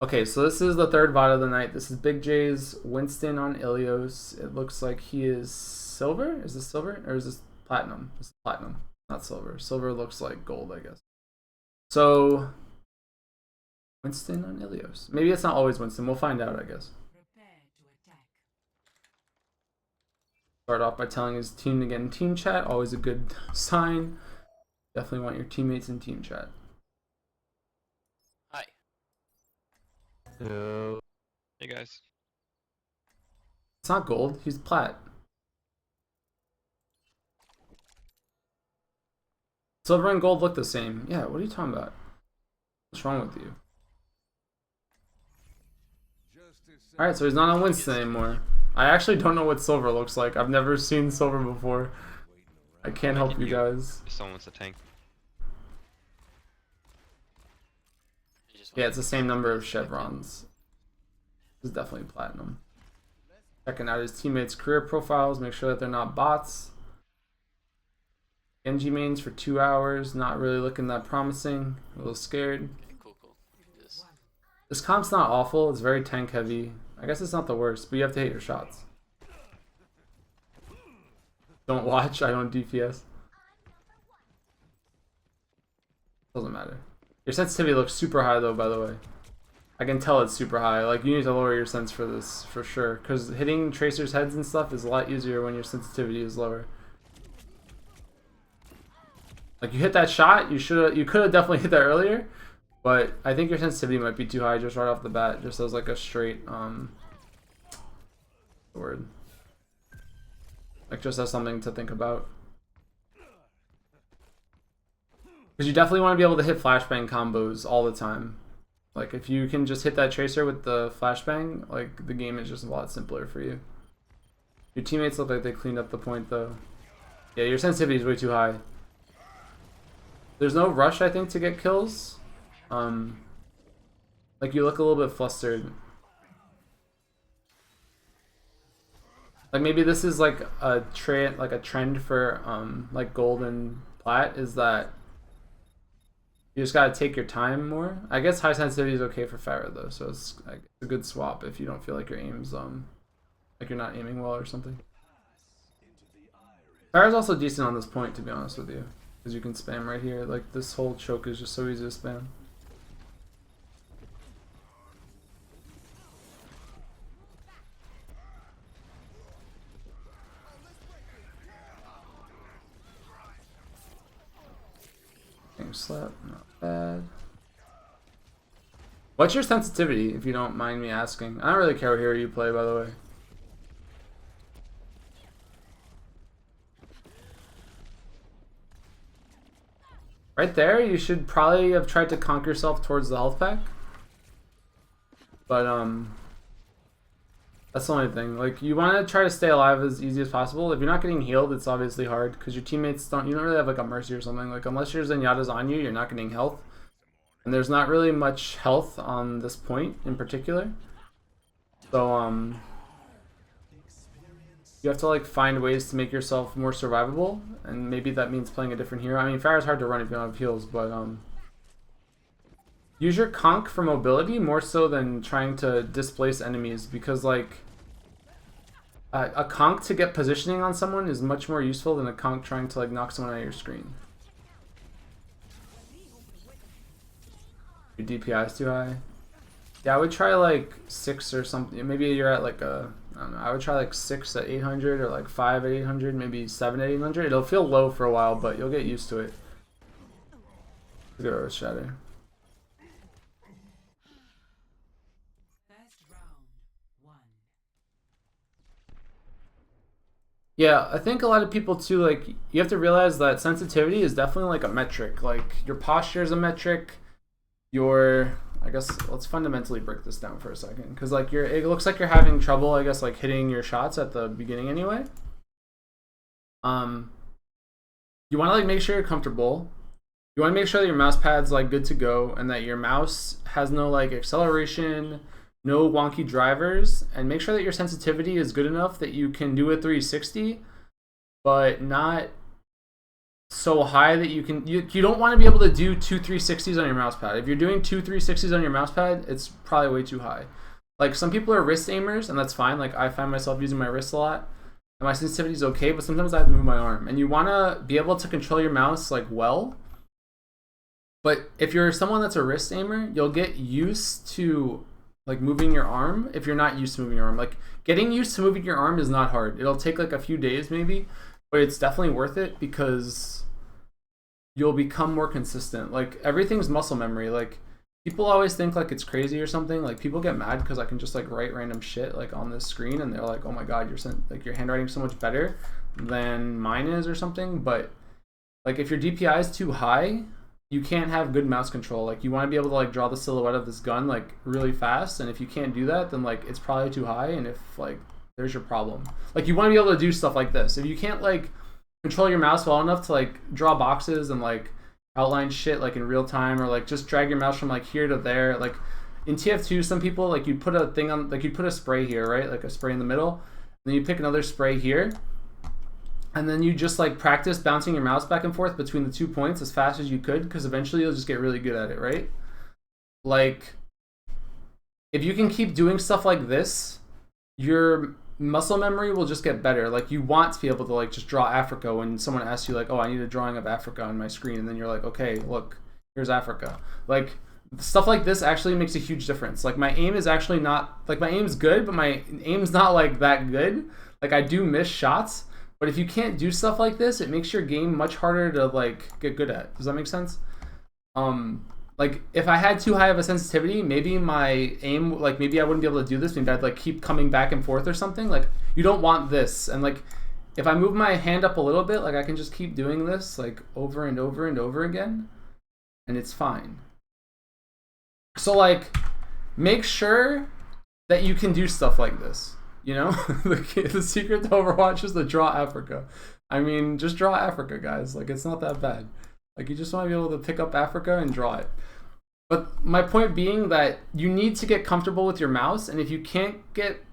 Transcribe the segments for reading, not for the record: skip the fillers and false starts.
Okay, so this is the third VOD of the night. This is BigJ's Winston on Ilios. It looks like he is silver. Is this silver or is this platinum? This is platinum, not silver. Silver looks like gold, I guess. So Winston on Ilios. Maybe it's not always Winston. We'll find out, I guess. Start off by telling his team to get in team chat. Always a good sign. Definitely want your teammates in team chat. Hi. Hello. Hey guys. It's not gold. He's plat. Silver and gold look the same. Yeah, what are you talking about? What's wrong with you? Alright, so he's not on Winston anymore. I actually don't know what silver looks like. I've never seen silver before. I can't help you guys. If someone's a tank. Yeah, it's the same number of chevrons. This is definitely platinum. Checking out his teammates' career profiles, make sure that they're not bots. Genji mains for 2 hours, not really looking that promising. A little scared. Cool. This comp's not awful, it's very tank heavy. I guess it's not the worst, but you have to hit your shots. Don't watch, I don't DPS. Doesn't matter. Your sensitivity looks super high though, by the way. I can tell it's super high. Like, you need to lower your sense for this, for sure. Because hitting tracers' heads and stuff is a lot easier when your sensitivity is lower. Like, you hit that shot, you could have definitely hit that earlier. But I think your sensitivity might be too high just right off the bat, just as like a straight, word. Like, just as something to think about. Because you definitely want to be able to hit flashbang combos all the time. Like, if you can just hit that tracer with the flashbang, like, the game is just a lot simpler for you. Your teammates look like they cleaned up the point, though. Yeah, your sensitivity is way too high. There's no rush, I think, to get kills. Like, you look a little bit flustered. Like, maybe this is like a trend for like gold and plat, is that you just gotta take your time more. I guess high sensitivity is okay for Farah though, so it's like a good swap if you don't feel like your aim's like you're not aiming well or something. Farah's also decent on this point, to be honest with you, because you can spam right here. Like, this whole choke is just so easy to spam. Slap, not bad. What's your sensitivity, if you don't mind me asking? I don't really care what hero you play, by the way. Right there, you should probably have tried to conk yourself towards the health pack. But, that's the only thing. Like, you want to try to stay alive as easy as possible. If you're not getting healed, it's obviously hard because your teammates you don't really have like a mercy or something. Like, unless your Zenyatta's on you, you're not getting health. And there's not really much health on this point in particular. So, you have to like find ways to make yourself more survivable. And maybe that means playing a different hero. I mean, Farah's hard to run if you don't have heals, but, use your conk for mobility more so than trying to displace enemies, because like a conk to get positioning on someone is much more useful than a conk trying to like knock someone out of your screen. Your DPI is too high. Yeah, I would try like 6 or something. Maybe you're at like I don't know, I would try like 6 at 800 or like 5 at 800, maybe 7 at 800. It'll feel low for a while, but you'll get used to it. Look at Earth Shatter. Yeah, I think a lot of people too, like, you have to realize that sensitivity is definitely like a metric. Like, your posture is a metric. I guess let's fundamentally break this down for a second, because like it looks like you're having trouble, I guess, like hitting your shots at the beginning anyway. You want to like make sure you're comfortable. You want to make sure that your mouse pad's like good to go, and that your mouse has no like acceleration, no wonky drivers, and make sure that your sensitivity is good enough that you can do a 360, but not so high that you don't want to be able to do 2 360s on your mouse pad. If you're doing 2 360s on your mouse pad, it's probably way too high. Like, some people are wrist aimers, and that's fine. Like, I find myself using my wrist a lot, and my sensitivity is okay, but sometimes I have to move my arm. And you want to be able to control your mouse, like, well. But if you're someone that's a wrist aimer, you'll get used to, like, moving your arm if you're not used to moving your arm. Like, getting used to moving your arm is not hard. It'll take, like, a few days maybe, but it's definitely worth it because you'll become more consistent. Like, everything's muscle memory. Like, people always think like it's crazy or something. Like, people get mad because I can just like write random shit like on this screen, and they're like, "Oh my god, your handwriting's so much better than mine is," or something. But like, if your DPI is too high, you can't have good mouse control. Like, you want to be able to like draw the silhouette of this gun like really fast, and if you can't do that, then like it's probably too high, and if like there's your problem. Like, you want to be able to do stuff like this. If you can't like control your mouse well enough to like draw boxes and like outline shit like in real time, or like just drag your mouse from like here to there. Like in TF2, some people like you put a thing on, like you put a spray here, right? Like a spray in the middle, and then you pick another spray here, and then you just like practice bouncing your mouse back and forth between the 2 points as fast as you could, because eventually you'll just get really good at it, right? Like, if you can keep doing stuff like this, your muscle memory will just get better. Like, you want to be able to like just draw Africa when someone asks you like, "Oh, I need a drawing of Africa on my screen," and then you're like, "Okay, look, here's Africa." Like, stuff like this actually makes a huge difference. Like, my aim is actually not like, my aim's good, but my aim's not like that good. Like, I do miss shots, but if you can't do stuff like this, it makes your game much harder to like get good at. Does that make sense? Like, if I had too high of a sensitivity, maybe my aim, like, maybe I wouldn't be able to do this. Maybe I'd, like, keep coming back and forth or something. Like, you don't want this. And, like, if I move my hand up a little bit, like, I can just keep doing this, like, over and over and over again, and it's fine. So, like, make sure that you can do stuff like this, you know? The secret to Overwatch is to draw Africa. I mean, just draw Africa, guys. Like, it's not that bad. Like, you just want to be able to pick up Africa and draw it. But my point being that you need to get comfortable with your mouse, and if you can't get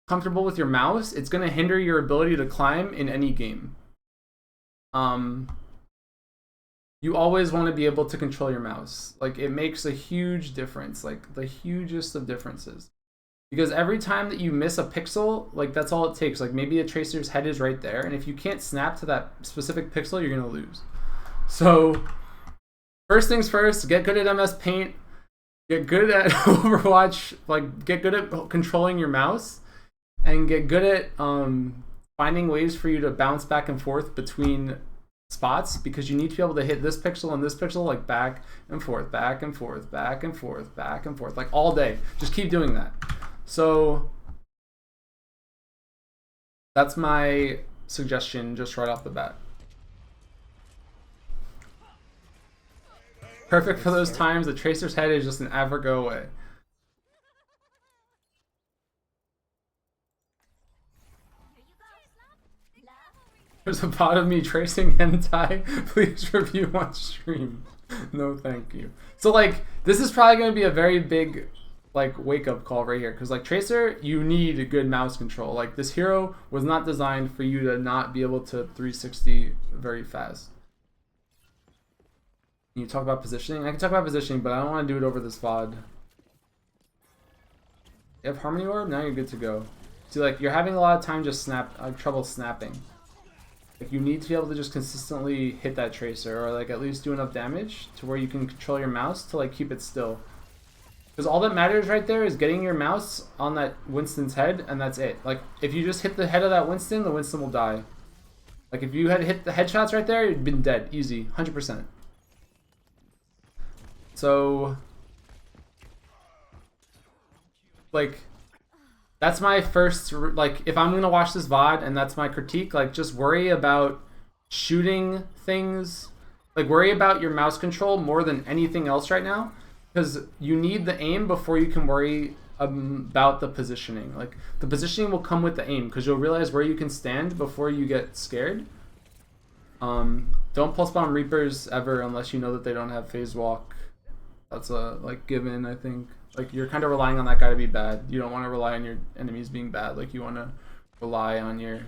comfortable with your mouse, it's going to hinder your ability to climb in any game. You always want to be able to control your mouse. Like, it makes a huge difference, like the hugest of differences. Because every time that you miss a pixel, like, that's all it takes. Like, maybe a tracer's head is right there, and if you can't snap to that specific pixel, you're going to lose. So, first things first, get good at MS Paint, get good at Overwatch, like, get good at controlling your mouse, and get good at finding ways for you to bounce back and forth between spots, because you need to be able to hit this pixel and this pixel, like, back and forth, back and forth, back and forth, back and forth, like, all day. Just keep doing that. So, that's my suggestion just right off the bat. Perfect for those times the tracer's head is just an Africa away. There's a bot of me tracing hentai. Please review on stream. No, thank you. So, like, this is probably going to be a very big, like, wake-up call right here. Because, like, Tracer, you need a good mouse control. Like, this hero was not designed for you to not be able to 360 very fast. Can you talk about positioning? I can talk about positioning, but I don't want to do it over this VOD. You have Harmony Orb? Now you're good to go. See, like, you're having a lot of time just trouble snapping. Like, you need to be able to just consistently hit that tracer, or like at least do enough damage to where you can control your mouse to like keep it still. Because all that matters right there is getting your mouse on that Winston's head, and that's it. Like, if you just hit the head of that Winston, the Winston will die. Like, if you had hit the headshots right there, you'd been dead. Easy. 100%. So, like, that's my first, like, if I'm going to watch this VOD and that's my critique, like, just worry about shooting things. Like, worry about your mouse control more than anything else right now. Because you need the aim before you can worry about the positioning. Like, the positioning will come with the aim, because you'll realize where you can stand before you get scared. Don't pulse bomb Reapers ever unless you know that they don't have phase walk. That's a, like, given, I think. Like, you're kind of relying on that guy to be bad. You don't want to rely on your enemies being bad. Like, you want to rely on your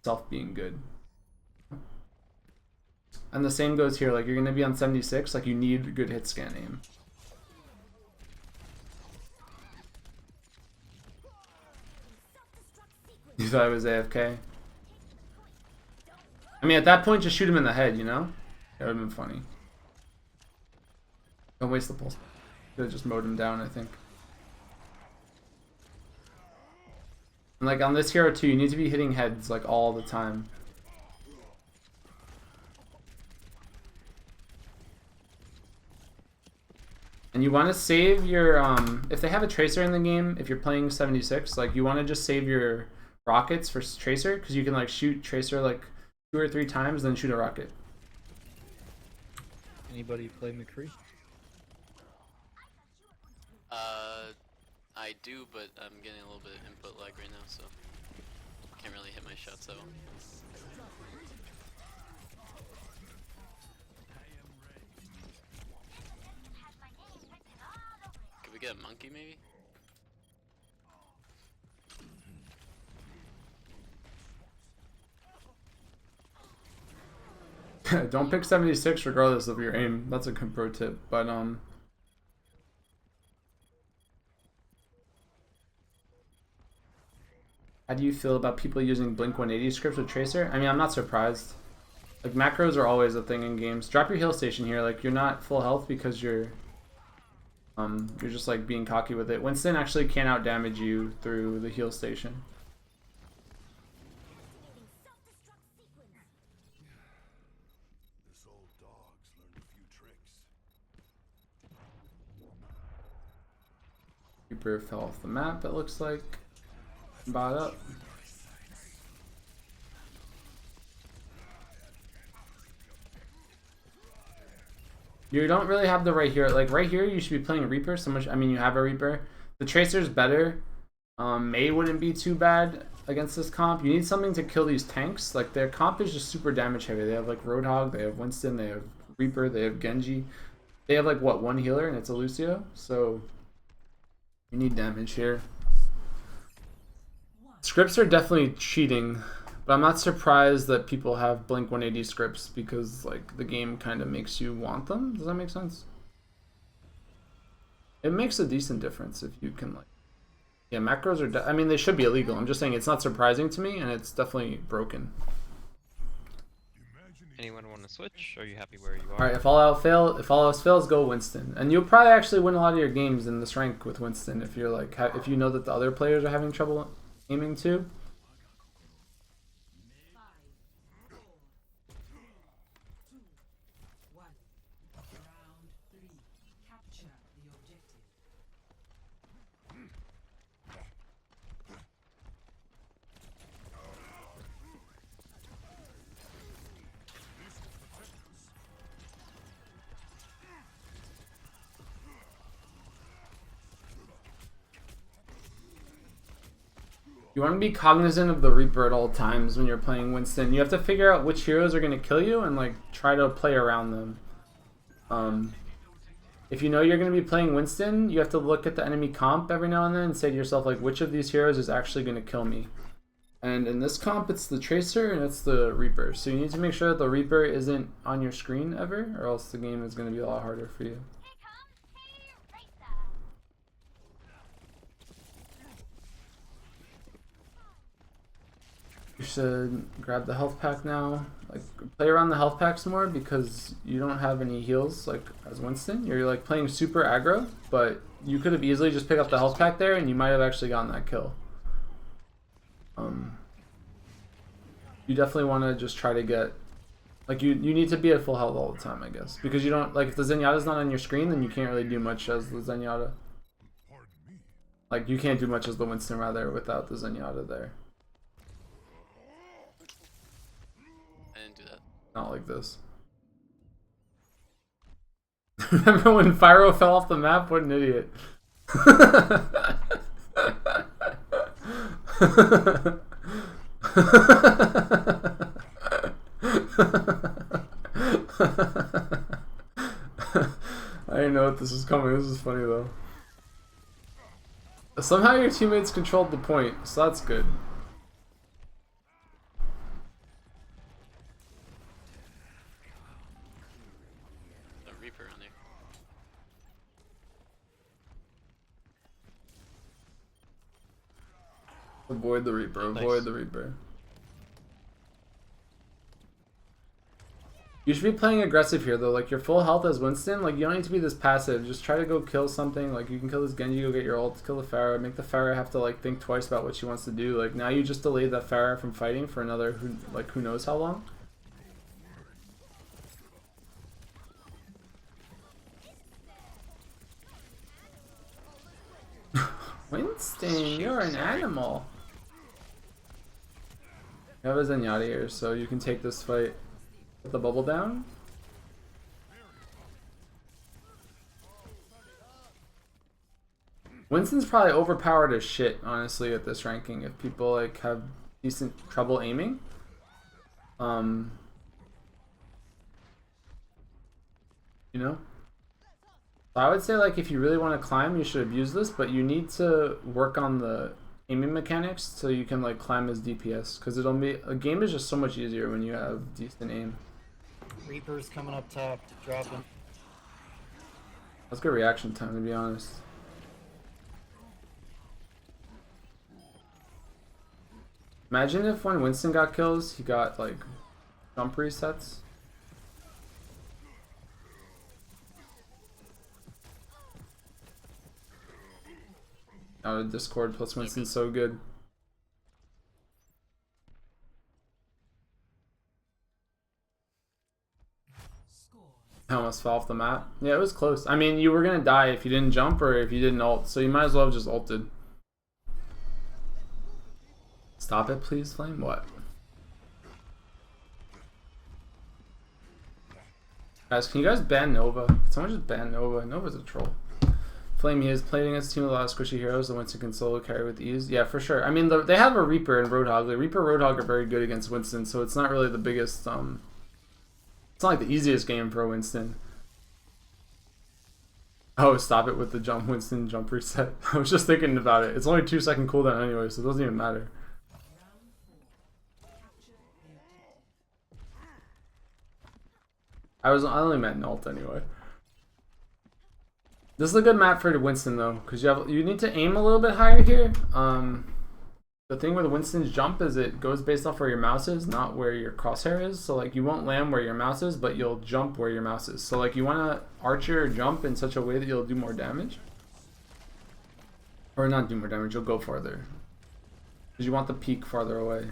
self being good. And the same goes here. Like, you're gonna be on 76. Like, you need good hit scan aim. You thought I was AFK? I mean, at that point, just shoot him in the head, you know? That would have been funny. Don't waste the pulse. Could have just mowed him down, I think. And like on this hero too, you need to be hitting heads like all the time. And you want to save your if they have a tracer in the game, if you're playing 76, like you want to just save your rockets for tracer, because you can like shoot tracer like 2 or 3 times, then shoot a rocket. Anybody play McCree? I do, but I'm getting a little bit of input lag right now, so can't really hit my shots that well. Could we get a monkey maybe? Don't pick 76 regardless of your aim. That's a good pro tip. But how do you feel about people using Blink 180 scripts with Tracer? I mean, I'm not surprised. Like, macros are always a thing in games. Drop your heal station here. Like, you're not full health because you're just like being cocky with it. Winston actually can't out damage you through the heal station. Reaper fell off the map, it looks like. Bot up. You don't really have the right here. Like right here, you should be playing a Reaper. So much. I mean, you have a Reaper. The Tracer's better. May wouldn't be too bad against this comp. You need something to kill these tanks. Like their comp is just super damage heavy. They have like Roadhog, they have Winston, they have Reaper, they have Genji. They have like what, 1 healer and it's a Lucio. So you need damage here. Scripts are definitely cheating, but I'm not surprised that people have Blink 180 scripts because like the game kind of makes you want them. Does that make sense? It makes a decent difference if you can like, yeah, macros are, I mean, they should be illegal. I'm just saying it's not surprising to me and it's definitely broken. Anyone want to switch? Or are you happy where you are? All right, if all else fails, go Winston, and you'll probably actually win a lot of your games in this rank with Winston if you're like, if you know that the other players are having trouble aiming too. You want to be cognizant of the Reaper at all times when you're playing Winston. You have to figure out which heroes are going to kill you and like try to play around them. If you know you're going to be playing Winston, you have to look at the enemy comp every now and then and say to yourself like, which of these heroes is actually going to kill me? And in this comp, it's the Tracer and it's the Reaper. So you need to make sure that the Reaper isn't on your screen ever, or else the game is going to be a lot harder for you. You should grab the health pack now. Like, play around the health packs more because you don't have any heals like as Winston. You're like playing super aggro, but you could have easily just picked up the health pack there and you might have actually gotten that kill. You definitely want to just try to get, like, you need to be at full health all the time, I guess, because you don't, like, if the Zenyatta's not on your screen, then you can't really do much as the Zenyatta. Like, you can't do much as the Winston rather without the Zenyatta there. Not like this. Remember when Pyro fell off the map? What an idiot. I didn't know what this was coming. This is funny though. Somehow your teammates controlled the point, so that's good. Avoid the Reaper, avoid the Reaper. You should be playing aggressive here though, like you're full health as Winston, like you don't need to be this passive, just try to go kill something, like you can kill this Genji, go get your ult, kill the Pharah, make the Pharah have to like think twice about what she wants to do, like now you just delayed that Pharah from fighting for another, who knows how long. Winston, you're an animal. You have a Zenyatta here, so you can take this fight. Put the bubble down. Winston's probably overpowered as shit, honestly, at this ranking. If people like have decent trouble aiming, you know. So I would say like if you really want to climb, you should abuse this, but you need to work on the aiming mechanics so you can like climb as DPS, because it'll be a game is just so much easier when you have decent aim. Reaper's coming up top, dropping. That's good reaction time, to be honest. Imagine if when Winston got kills, he got like jump resets. Out of Discord plus Winston's so good. I almost fell off the map. Yeah, it was close. I mean, you were gonna die if you didn't jump or if you didn't ult, so you might as well have just ulted. Stop it, please, Flame. What? Guys, can you guys ban Nova? Can someone just ban Nova? Nova's a troll. Flame, he has played against a team with a lot of squishy heroes that Winston can solo carry with ease. Yeah, for sure. I mean, they have a Reaper and Roadhog. The Reaper Roadhog are very good against Winston, so it's not really the biggest, it's not like the easiest game for Winston. Oh, stop it with the jump, Winston jump reset. I was just thinking about it. It's only 2-second cooldown anyway, so it doesn't even matter. I only meant ult anyway. This is a good map for Winston though, because you need to aim a little bit higher here. The thing with Winston's jump is it goes based off where your mouse is, not where your crosshair is. So like you won't land where your mouse is, but you'll jump where your mouse is. So like you want to arch your jump in such a way that you'll do more damage. Or not do more damage, you'll go farther. Because you want the peak farther away.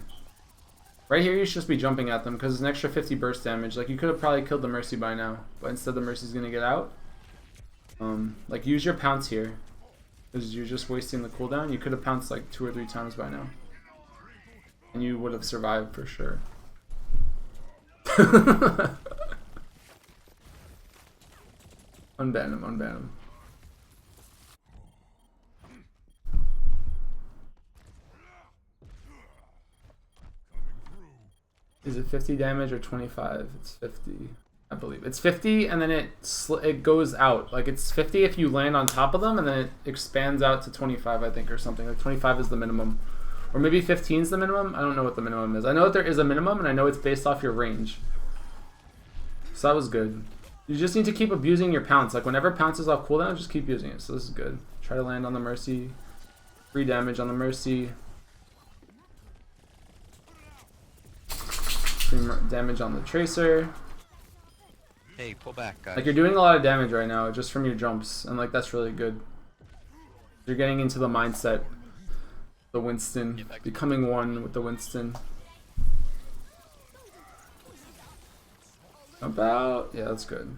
Right here you should just be jumping at them because it's an extra 50 burst damage. Like you could have probably killed the Mercy by now, but instead the Mercy's going to get out. Like use your pounce here. Because you're just wasting the cooldown. You could have pounced like 2 or 3 times by now. And you would have survived for sure. Unban him, unban him. Is it 50 damage or 25? It's 50. I believe it's 50, and then it goes out. Like it's 50 if you land on top of them, and then it expands out to 25, I think, or something. Like 25 is the minimum, or maybe 15 is the minimum. I don't know what the minimum is. I know that there is a minimum, and I know it's based off your range. So that was good. You just need to keep abusing your pounce. Like whenever pounce is off cooldown, just keep using it. So this is good. Try to land on the Mercy. 3 damage on the Mercy. 3 damage on the Tracer. Hey, pull back, guys. Like you're doing a lot of damage right now just from your jumps, and like that's really good. You're getting into the mindset, the Winston, becoming one with the Winston. About, yeah, that's good.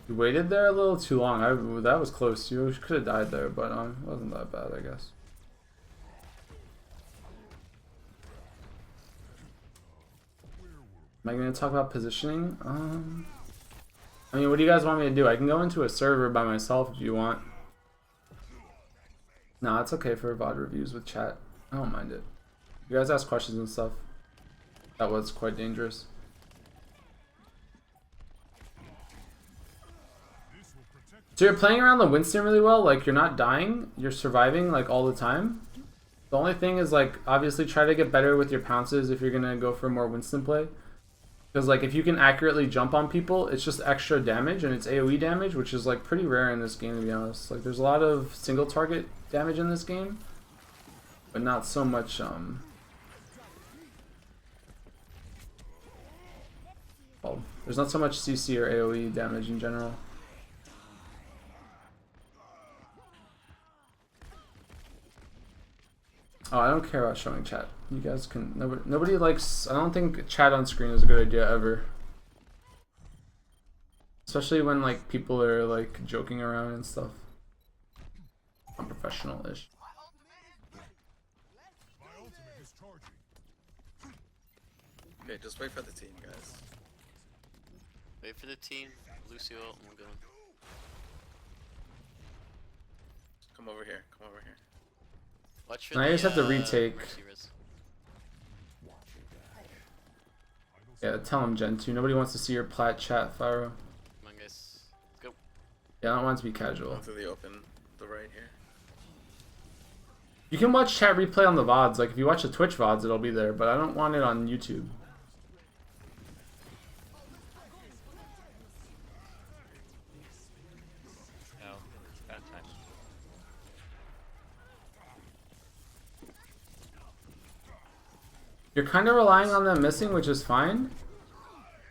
You waited there a little too long. That was close. You could have died there, but it wasn't that bad, I guess. Am I going to talk about positioning? I mean, what do you guys want me to do? I can go into a server by myself if you want. Nah, it's okay for VOD reviews with chat. I don't mind it. You guys ask questions and stuff. That was quite dangerous. So you're playing around the Winston really well, like you're not dying, you're surviving like all the time. The only thing is like obviously try to get better with your pounces if you're gonna go for more Winston play. Because like if you can accurately jump on people, it's just extra damage and it's AoE damage, which is like pretty rare in this game to be honest. Like there's a lot of single target damage in this game, but not so much well, there's not so much CC or AoE damage in general. Oh, I don't care about showing chat. You guys can. Nobody likes. I don't think chat on screen is a good idea ever. Especially when like people are like joking around and stuff. Unprofessional-ish. Okay, just wait for the team, guys. Wait for the team. Lucio ult and we'll go. Come over here. Come over here. Watch for Now you just have to retake. Mercy res. Yeah, tell him Gen 2. Nobody wants to see your plat chat, Fyro. Come on, guys. Go. Yeah, I don't want it to be casual. Go through the open, the right here. You can watch chat replay on the Vods. Like if you watch the Twitch Vods, it'll be there. But I don't want it on YouTube. No, it's bad time. You're kind of relying on them missing, which is fine.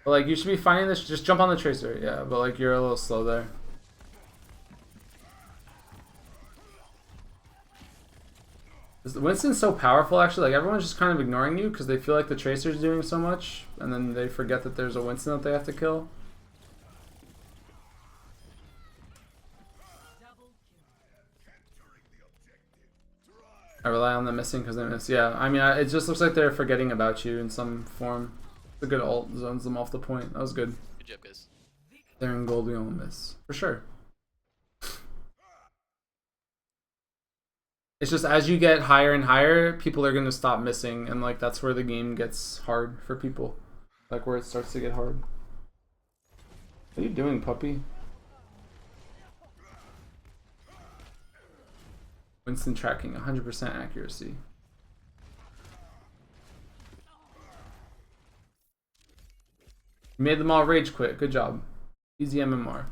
But like you should be finding this. Just jump on the tracer, yeah. But like you're a little slow there. Winston's so powerful, actually. Like everyone's just kind of ignoring you because they feel like the tracer's doing so much, and then they forget that there's a Winston that they have to kill. I rely on them missing because they miss. Yeah, I mean, it just looks like they're forgetting about you in some form. It's a good ult, zones them off the point. That was good. Good job, guys. They're in gold, we all miss. For sure. It's just as you get higher and higher, people are going to stop missing, and like that's where the game gets hard for people. Like where it starts to get hard. What are you doing, puppy? Winston tracking, 100% accuracy. You made them all rage quit. Good job. Easy MMR.